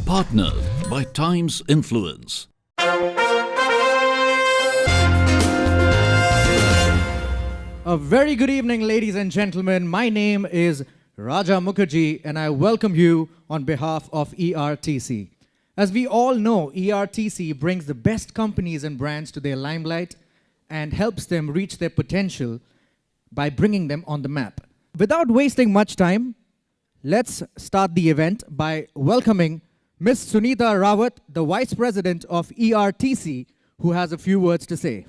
Partnered by Times Influence. A very good evening, ladies and gentlemen. My name is Raja Mukherjee, and I welcome you on behalf of ERTC. As we all know, ERTC brings the best companies and brands to their limelight and helps them reach their potential by bringing them on the map. Without wasting much time, let's start the event by welcoming Ms. Sunita Rawat, the Vice President of ERTC, who has a few words to say.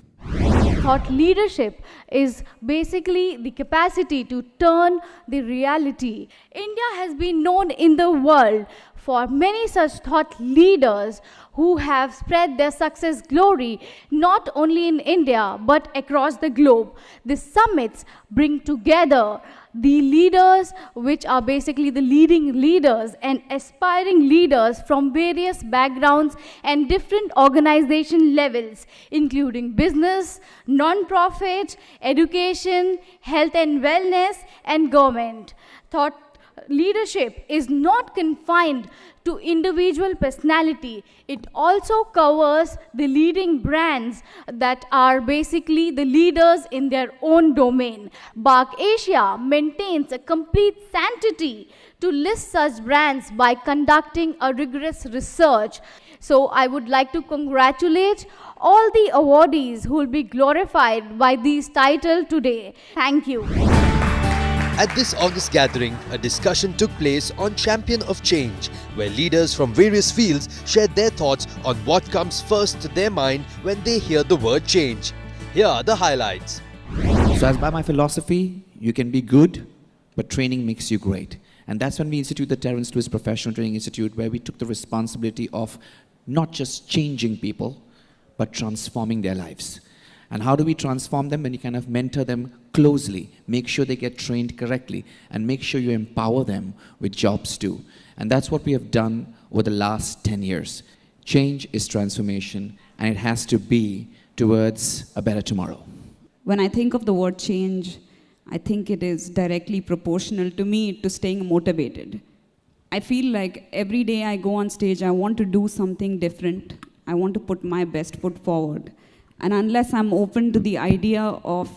Thought leadership is basically the capacity to turn the reality. India has been known in the world for many such thought leaders who have spread their success glory not only in India but across the globe. The summits bring together the leaders, which are basically the leading leaders and aspiring leaders from various backgrounds and different organization levels, including business, non-profit, education, health and wellness, and government. Thought leadership is not confined to individual personality. It also covers the leading brands that are basically the leaders in their own domain. Barc Asia maintains a complete sanctity to list such brands by conducting a rigorous research. So I would like to congratulate all the awardees who will be glorified by these titles today. Thank you. At this August gathering, a discussion took place on Champion of Change, where leaders from various fields shared their thoughts on what comes first to their mind when they hear the word change. Here are the highlights. So as by my philosophy, you can be good, but training makes you great. And that's when we institute the Terence Lewis Professional Training Institute, where we took the responsibility of not just changing people, but transforming their lives. And how do we transform them? When you kind of mentor them closely, make sure they get trained correctly, and make sure you empower them with jobs too. And that's what we have done over the last 10 years. Change is transformation, and it has to be towards a better tomorrow. When I think of the word change, I think it is directly proportional to me to staying motivated. I feel like every day I go on stage, I want to do something different. I want to put my best foot forward. And unless I'm open to the idea of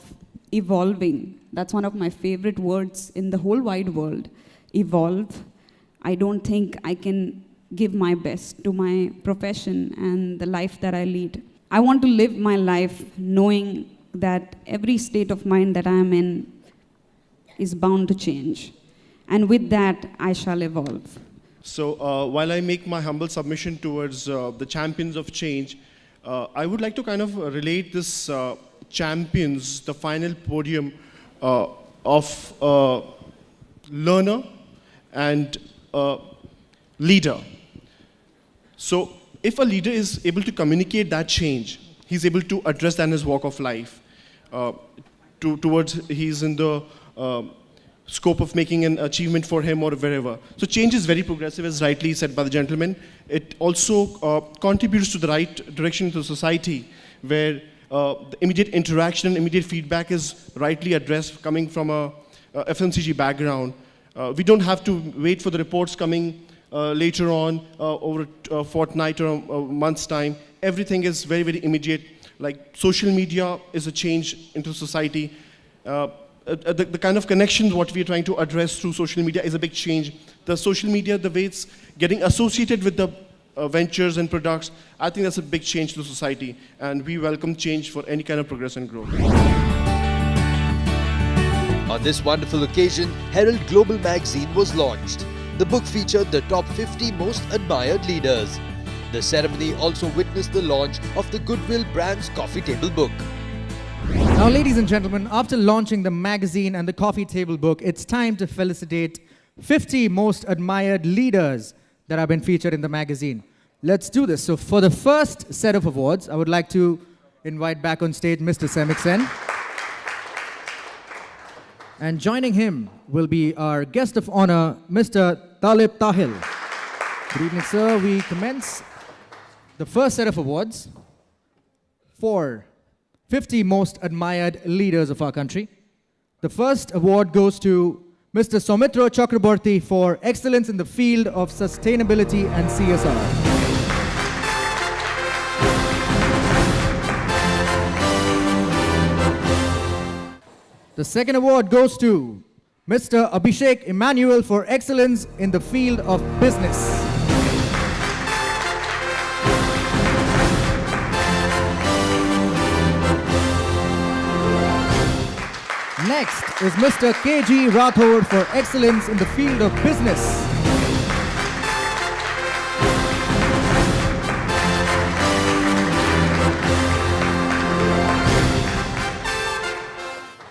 evolving, that's one of my favorite words in the whole wide world, evolve, I don't think I can give my best to my profession and the life that I lead. I want to live my life knowing that every state of mind that I am in is bound to change. And with that, I shall evolve. So while I make my humble submission towards the champions of change, I would like to kind of relate this champions, the final podium of learner and leader. So if a leader is able to communicate that change, he's able to address that in his walk of life. He's in the scope of making an achievement for him or wherever. So change is very progressive, as rightly said by the gentleman. It also contributes to the right direction to society, where the immediate interaction and immediate feedback is rightly addressed, coming from a FMCG background. We don't have to wait for the reports coming later on over a fortnight or a month's time. Everything is very, very immediate. Like social media is a change into society. The kind of connections what we are trying to address through social media is a big change. The social media, the way it's getting associated with the ventures and products, I think that's a big change to society, and we welcome change for any kind of progress and growth. On this wonderful occasion, Herald Global magazine was launched. The book featured the top 50 most admired leaders. The ceremony also witnessed the launch of the Goodwill brand's coffee table book. Now, ladies and gentlemen, after launching the magazine and the coffee table book, it's time to felicitate 50 most admired leaders that have been featured in the magazine. Let's do this. So for the first set of awards, I would like to invite back on stage Mr. Semik Sen. And joining him will be our guest of honor, Mr. Talib Tahil. Good evening, sir. We commence the first set of awards for 50 most admired leaders of our country. The first award goes to Mr. Soumitra Chakraborty for excellence in the field of sustainability and CSR. The second award goes to Mr. Abhishek Emmanuel for excellence in the field of business. Next is Mr. KG Rathod for excellence in the field of business.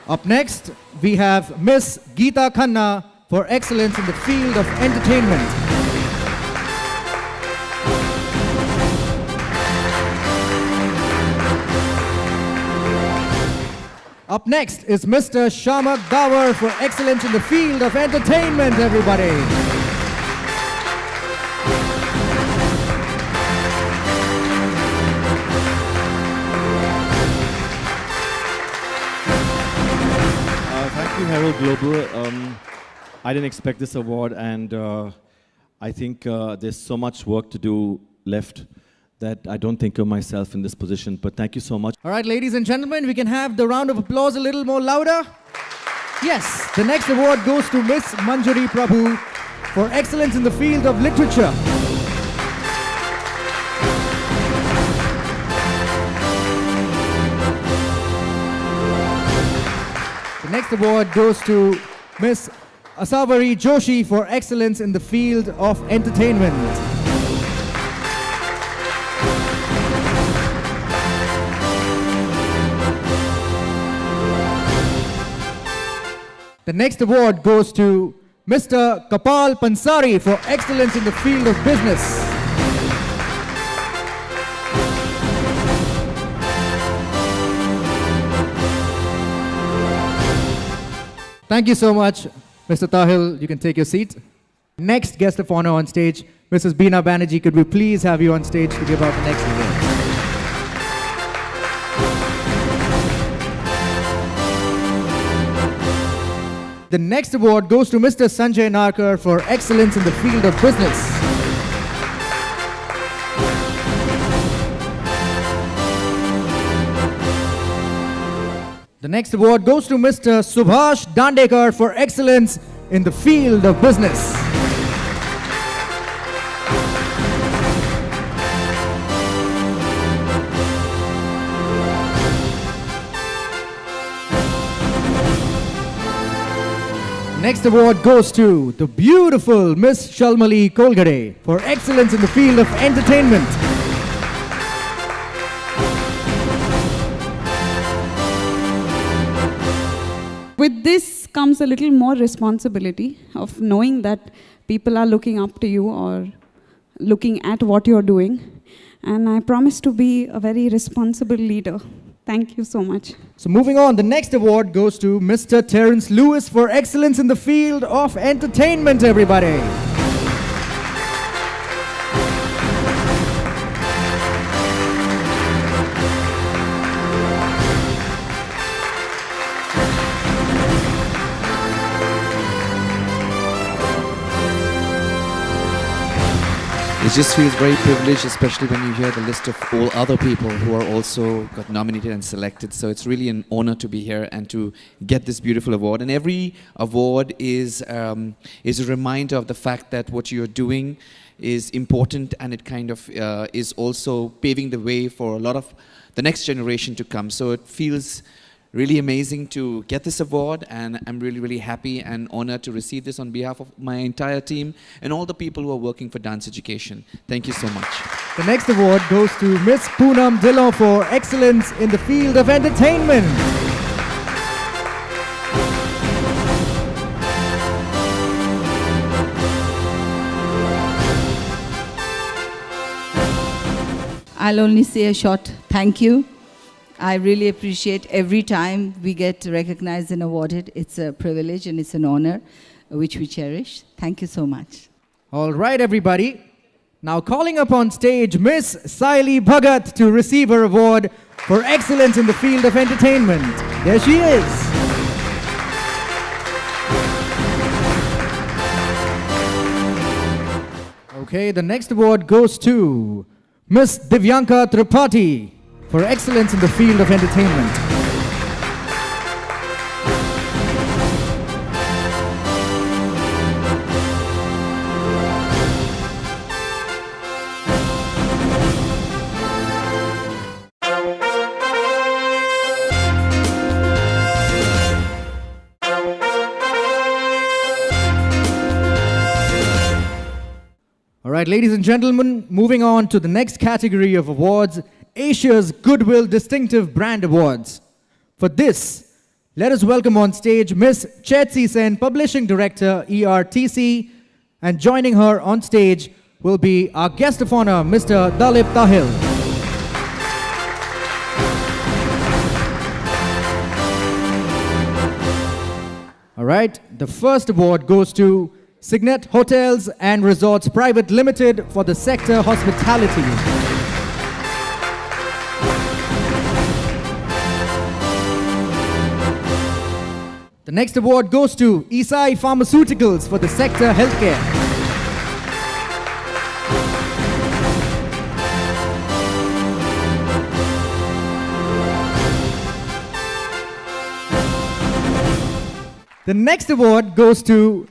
Up next, we have Miss Geeta Khanna for excellence in the field of entertainment. Up next is Mr. Shamak Dawar for excellence in the field of entertainment, everybody. Thank you, Herald Global. I didn't expect this award, and I think there's so much work to do left that I don't think of myself in this position, but thank you so much. All right, ladies and gentlemen, we can have the round of applause a little more louder. Yes, the next award goes to Miss Manjari Prabhu for excellence in the field of literature. The next award goes to Miss Asavari Joshi for excellence in the field of entertainment. The next award goes to Mr. Kapal Pansari for excellence in the field of business. Thank you so much, Mr. Tahil. You can take your seat. Next guest of honor on stage, Mrs. Beena Banerjee. Could we please have you on stage to give out the next award? The next award goes to Mr. Sanjay Narkar for excellence in the field of business. The next award goes to Mr. Subhash Dandekar for excellence in the field of business. Next award goes to the beautiful Miss Shalmali Kolgade for excellence in the field of entertainment. With this comes a little more responsibility of knowing that people are looking up to you or looking at what you're doing. And I promise to be a very responsible leader. Thank you so much. So moving on, the next award goes to Mr. Terence Lewis for excellence in the field of entertainment, everybody. It just feels very privileged, especially when you hear the list of all other people who are also got nominated and selected. So it's really an honor to be here and to get this beautiful award. And every award is a reminder of the fact that what you're doing is important, and it kind of is also paving the way for a lot of the next generation to come. So it feels really amazing to get this award, and I'm really, really happy and honored to receive this on behalf of my entire team and all the people who are working for dance education. Thank you so much. The next award goes to Miss Poonam Dillon for excellence in the field of entertainment. I'll only say a short thank you. I really appreciate every time we get recognized and awarded. It's a privilege and it's an honor which we cherish. Thank you so much. All right, everybody. Now calling up on stage Miss Saili Bhagat to receive her award for excellence in the field of entertainment. There she is. Okay, the next award goes to Miss Divyanka Tripathi for excellence in the field of entertainment. All right, ladies and gentlemen, moving on to the next category of awards, Asia's Goodwill Distinctive Brand Awards. For this, let us welcome on stage Miss Chetsi Sen, Publishing Director, ERTC, and joining her on stage will be our guest of honor, Mr. Dalip Tahil. All right, the first award goes to Signet Hotels and Resorts Private Limited for the sector hospitality. The next award goes to Isai Pharmaceuticals for the sector healthcare. The next award goes to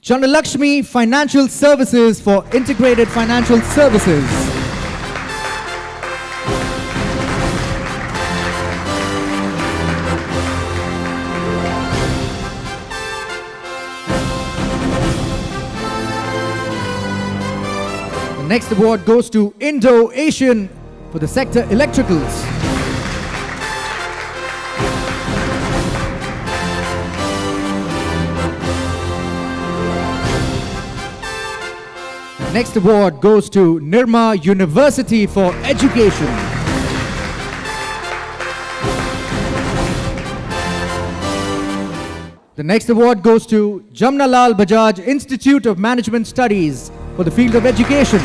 Chandralakshmi Financial Services for integrated financial services. The next award goes to Indo-Asian for the sector electricals. The next award goes to Nirma University for education. The next award goes to Jamnalal Bajaj Institute of Management Studies for the field of education.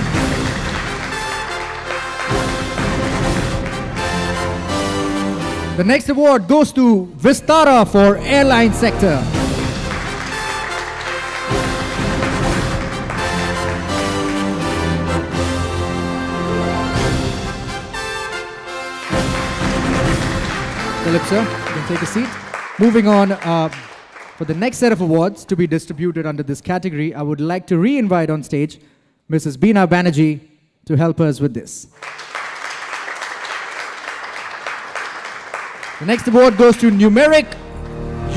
The next award goes to Vistara for airline sector. Philip, sir, you can take a seat. Moving on, for the next set of awards to be distributed under this category, I would like to re-invite on stage Mrs. Beena Banerjee to help us with this. The next award goes to Numeric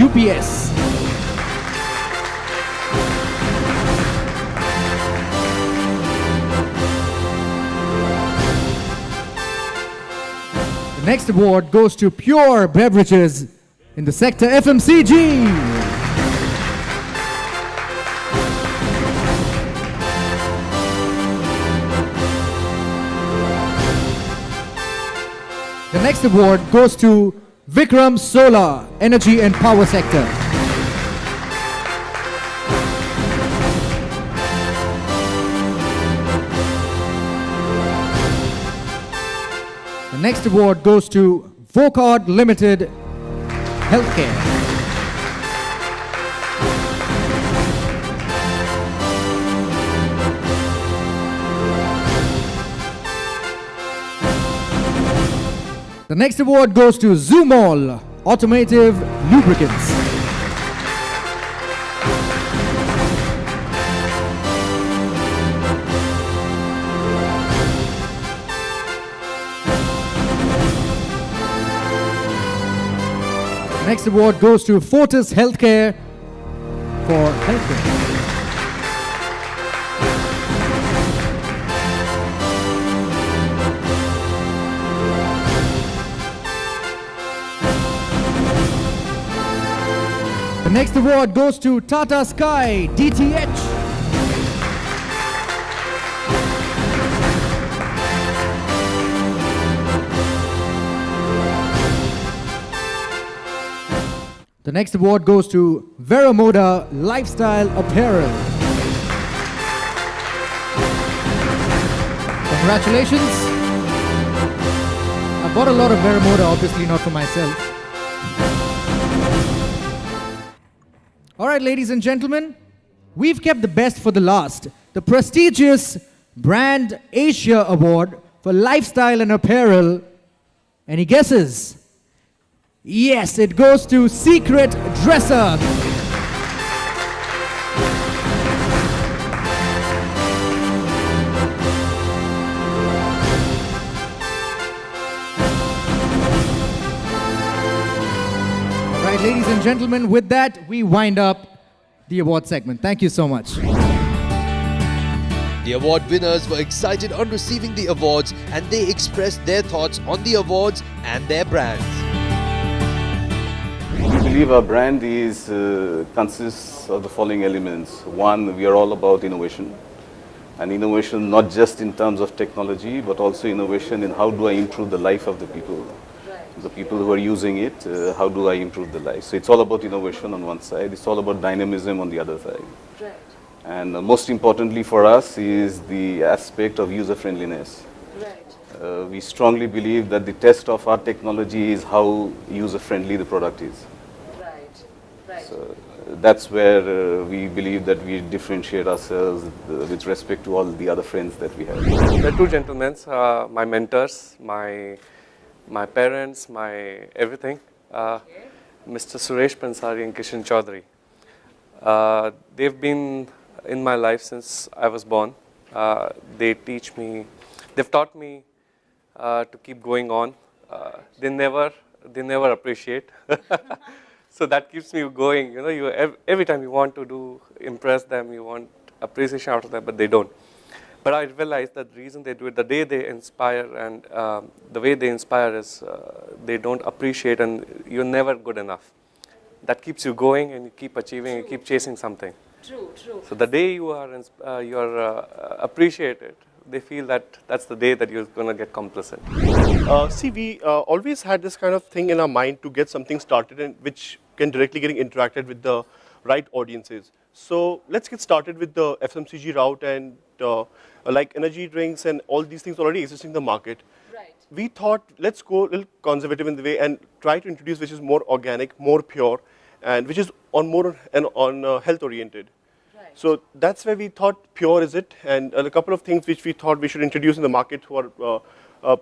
UPS. The next award goes to Pure Beverages in the sector FMCG. The next award goes to Vikram Solar, Energy and Power Sector. The next award goes to Vocard Limited, Healthcare. The next award goes to Zoomall, Automotive Lubricants. The next award goes to Fortis Healthcare for healthcare. The next award goes to Tata Sky DTH. The next award goes to Veramoda Lifestyle Apparel. Congratulations. I bought a lot of Veramoda, obviously not for myself. All right, ladies and gentlemen, we've kept the best for the last. the prestigious Brand Asia Award for Lifestyle and Apparel. Any guesses? Yes, it goes to Secret Dresser. Right, ladies and gentlemen, with that, we wind up the award segment. Thank you so much. The award winners were excited on receiving the awards and they expressed their thoughts on the awards and their brands. We believe our brand consists of the following elements. One, we are all about innovation. And innovation not just in terms of technology, but also innovation in how do I improve the life of the people. The people who are using it, how do I improve the life? So it's all about innovation on one side, it's all about dynamism on the other side. Right. And most importantly for us is the aspect of user-friendliness. Right. We strongly believe that the test of our technology is how user-friendly the product is. Right. Right. So that's where we believe that we differentiate ourselves with respect to all the other friends that we have. The two gentlemen, my mentors, my parents, my everything, Mr. Suresh Pansari and Kishan Chaudhary. They've been in my life since I was born. They've taught me to keep going on. They never appreciate. So that keeps me going. You know, every time you want to impress them, you want appreciation out of them, but they don't. But I realized that the reason they do it, the day they inspire and the way they inspire is they don't appreciate and you're never good enough. That keeps you going and you keep achieving, you keep chasing something. True, true. So the day you are appreciated, they feel that that's the day that you're going to get complacent. See, we always had this kind of thing in our mind to get something started and which can directly get interacted with the right audiences. So let's get started with the FMCG route and like energy drinks and all these things already existing in the market. Right. We thought let's go a little conservative in the way and try to introduce which is more organic, more pure, and which is on health oriented. Right. So that's where we thought pure is it, and a couple of things which we thought we should introduce in the market were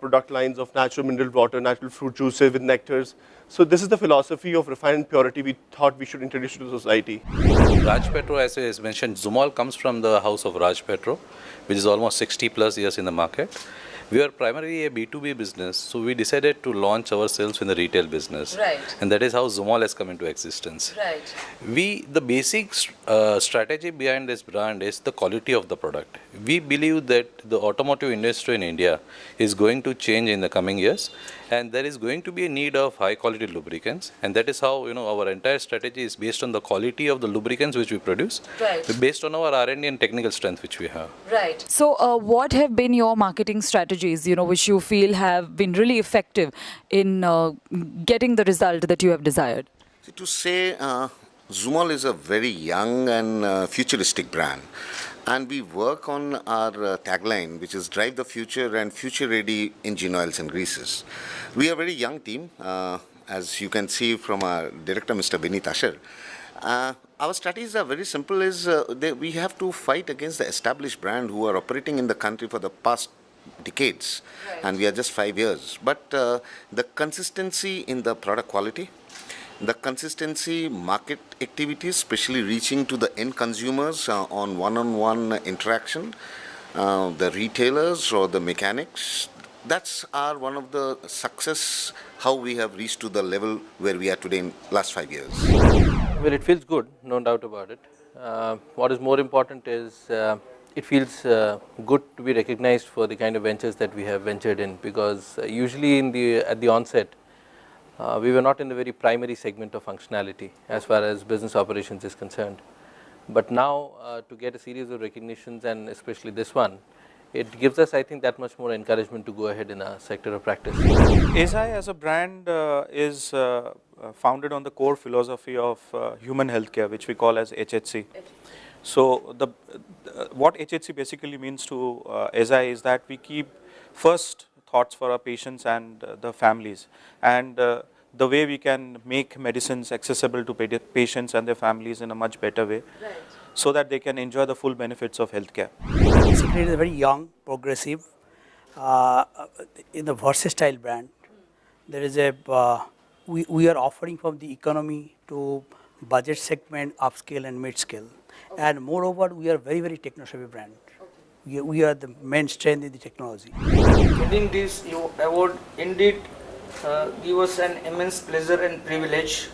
product lines of natural mineral water, natural fruit juices with nectars. So this is the philosophy of refined purity we thought we should introduce to the society. Raj Petro, as I mentioned, ZOOMALL comes from the house of Raj Petro, which is almost 60 plus years in the market. We are primarily a B2B business, so we decided to launch ourselves in the retail business. Right. And that is how ZOOMALL has come into existence. Right. The basic strategy behind this brand is the quality of the product. We believe that the automotive industry in India is going to change in the coming years, and there is going to be a need of high quality lubricants, and that is how our entire strategy is based on the quality of the lubricants which we produce, Right. based on our R&D and technical strength which we have. Right. So what have been your marketing strategies, which you feel have been really effective in getting the result that you have desired? To say ZOOMALL is a very young and futuristic brand. And we work on our tagline, which is drive the future and future-ready engine oils and greases. We are a very young team, as you can see from our director, Mr. Vineet Asher. Our strategies are very simple. We have to fight against the established brand who are operating in the country for the past decades, Right. and we are just 5 years. But the consistency in the product quality, the consistency market activities, especially reaching to the end consumers on one-on-one interaction, the retailers or the mechanics, that's one of the success how we have reached to the level where we are today in last 5 years. Well, it feels good, no doubt about it. What is more important is it feels good to be recognized for the kind of ventures that we have ventured in, because usually at the onset, we were not in the very primary segment of functionality as far as business operations is concerned. But now to get a series of recognitions, and especially this one, it gives us, I think, that much more encouragement to go ahead in our sector of practice. ASI as a brand is founded on the core philosophy of human healthcare, which we call as HHC. So what HHC basically means to ASI is that we keep first thoughts for our patients and the families, and the way we can make medicines accessible to patients and their families in a much better way. Right. so that they can enjoy the full benefits of healthcare. Basically, it is a very young, progressive, in the versatile brand. There is a, we are offering from the economy to budget segment, upscale and mid-scale. And moreover, we are very, very techno-savvy brand. We are the main strength in the technology. Getting this award indeed gives us an immense pleasure and privilege,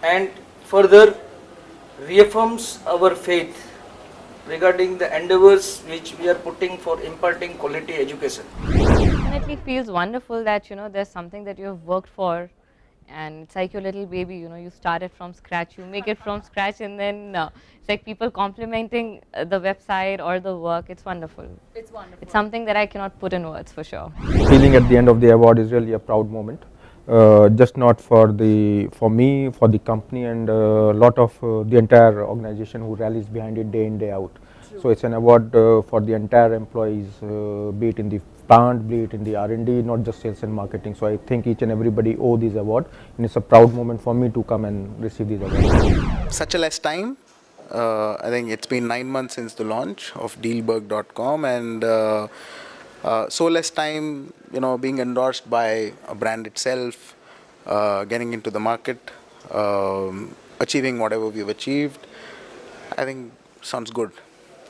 and further reaffirms our faith regarding the endeavors which we are putting for imparting quality education. Definitely feels wonderful that there's something that you have worked for, and it's like your little baby. You started from scratch, you make it from scratch, and then it's like people complimenting the website or the work. It's wonderful. It's wonderful. It's something that I cannot put in words for sure. Feeling at the end of the award is really a proud moment. Just not for me, for the company, and a lot of the entire organization who rallies behind it day in, day out. True. So it's an award for the entire employees, be it in the plant, be it in the R&D, not just sales and marketing. So I think each and everybody owe this award, and it's a proud moment for me to come and receive this award. Such a less time. I think it's been 9 months since the launch of dealberg.com, and so less time, being endorsed by a brand itself, getting into the market, achieving whatever we've achieved. I think sounds good.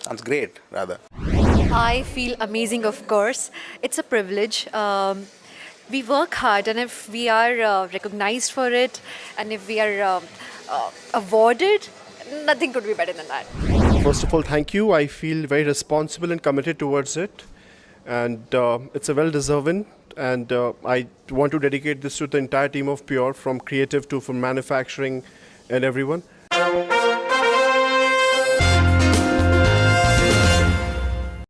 Sounds great, rather. I feel amazing, of course. It's a privilege. We work hard, and if we are recognized for it, and if we are awarded, nothing could be better than that. First of all, thank you. I feel very responsible and committed towards it. And it's a well-deserving, and I want to dedicate this to the entire team of Pure, from creative to from manufacturing and everyone.